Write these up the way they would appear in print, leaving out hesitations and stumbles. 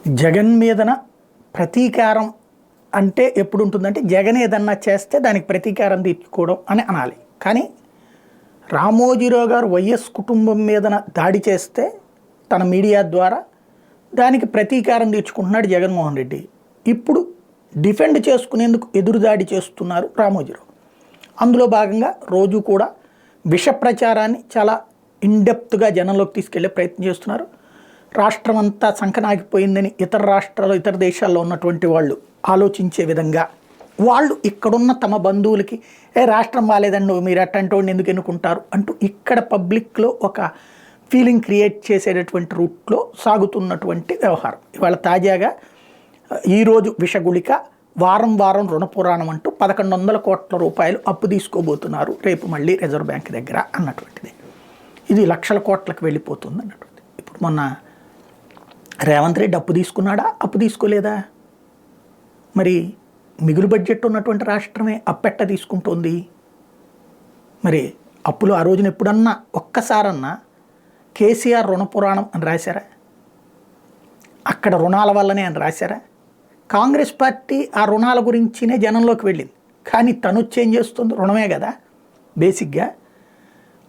జగన్ మీదన ప్రతీకారం అంటే ఎప్పుడు ఉంటుందంటే జగన్ ఏదన్నా చేస్తే దానికి ప్రతీకారం తీర్చుకోవడం అని అనాలి. కానీ రామోజీరావు గారు వైఎస్ కుటుంబం మీదన దాడి చేస్తే తన మీడియా ద్వారా దానికి ప్రతీకారం తీర్చుకుంటున్నాడు జగన్మోహన్ రెడ్డి. ఇప్పుడు డిఫెండ్ చేసుకునేందుకు ఎదురుదాడి చేస్తున్నారు రామోజీరావు. అందులో భాగంగా రోజు కూడా విష ప్రచారాన్ని చాలా ఇన్డెప్త్గా జనంలోకి తీసుకెళ్లే ప్రయత్నం చేస్తున్నారు. రాష్ట్రం అంతా సంకనాగిపోయిందని ఇతర రాష్ట్రాలు ఇతర దేశాల్లో ఉన్నటువంటి వాళ్ళు ఆలోచించే విధంగా వాళ్ళు ఇక్కడున్న తమ బంధువులకి రాష్ట్రం బాగాలేదండి మీరు అట్టంటి వాడిని ఎందుకు ఎన్నుకుంటారు అంటూ ఇక్కడ పబ్లిక్లో ఒక ఫీలింగ్ క్రియేట్ చేసేటటువంటి రూట్లో సాగుతున్నటువంటి వ్యవహారం. ఇవాళ తాజాగా ఈరోజు విషగుళిక వారం వారం రుణ పురాణం అంటూ 1100 కోట్ల రూపాయలు అప్పు తీసుకోబోతున్నారు రేపు మళ్ళీ రిజర్వ్ బ్యాంక్ దగ్గర అన్నటువంటిది. ఇది లక్షల కోట్లకు వెళ్ళిపోతుంది అన్నటువంటిది. ఇప్పుడు మొన్న రేవంత్ రెడ్డి అప్పు తీసుకున్నాడా, అప్పు తీసుకోలేదా? మరి మిగులు బడ్జెట్ ఉన్నటువంటి రాష్ట్రమే అప్పెట్ట తీసుకుంటోంది. మరి అప్పులు ఆ రోజున ఎప్పుడన్నా ఒక్కసారన్నా కేసీఆర్ రుణ పురాణం అని రాశారా? అక్కడ రుణాల వల్లనే అని రాశారా? కాంగ్రెస్ పార్టీ ఆ రుణాల గురించినే జనంలోకి వెళ్ళింది. కానీ తను ఏం చేస్తుంది? రుణమే కదా బేసిక్గా.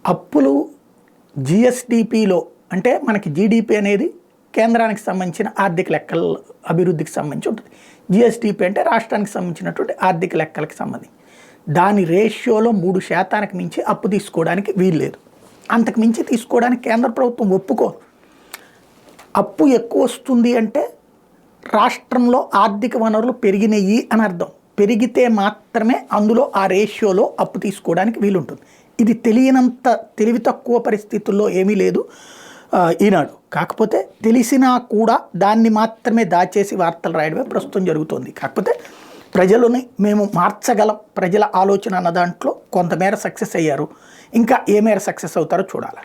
అప్పులు జిఎస్డిపిలో అంటే మనకి జీడిపి అనేది కేంద్రానికి సంబంధించిన ఆర్థిక లెక్కల అభివృద్ధికి సంబంధించి ఉంటుంది. జిఎస్డిపి అంటే రాష్ట్రానికి సంబంధించినటువంటి ఆర్థిక లెక్కలకు సంబంధించి దాని రేషియోలో 3% మించి అప్పు తీసుకోవడానికి వీల్లేదు. అంతకు మించి తీసుకోవడానికి కేంద్ర ప్రభుత్వం ఒప్పుకోరు. అప్పు ఎక్కువ వస్తుంది అంటే రాష్ట్రంలో ఆర్థిక వనరులు పెరిగినాయి అని అర్థం. పెరిగితే మాత్రమే అందులో ఆ రేషియోలో అప్పు తీసుకోవడానికి వీలుంటుంది. ఇది తెలియనంత తెలివి తక్కువ పరిస్థితుల్లో ఏమీ లేదు ఈనాడు. కాకపోతే తెలిసినా కూడా దాన్ని మాత్రమే దాచేసి వార్తలు రాయడమే ప్రస్తుతం జరుగుతుంది. కాకపోతే ప్రజలని మేము మార్చగలం, ప్రజల ఆలోచన అన్న దాంట్లో కొంతమేర సక్సెస్ అయ్యారు. ఇంకా ఏ మేర సక్సెస్ అవుతారో చూడాలి.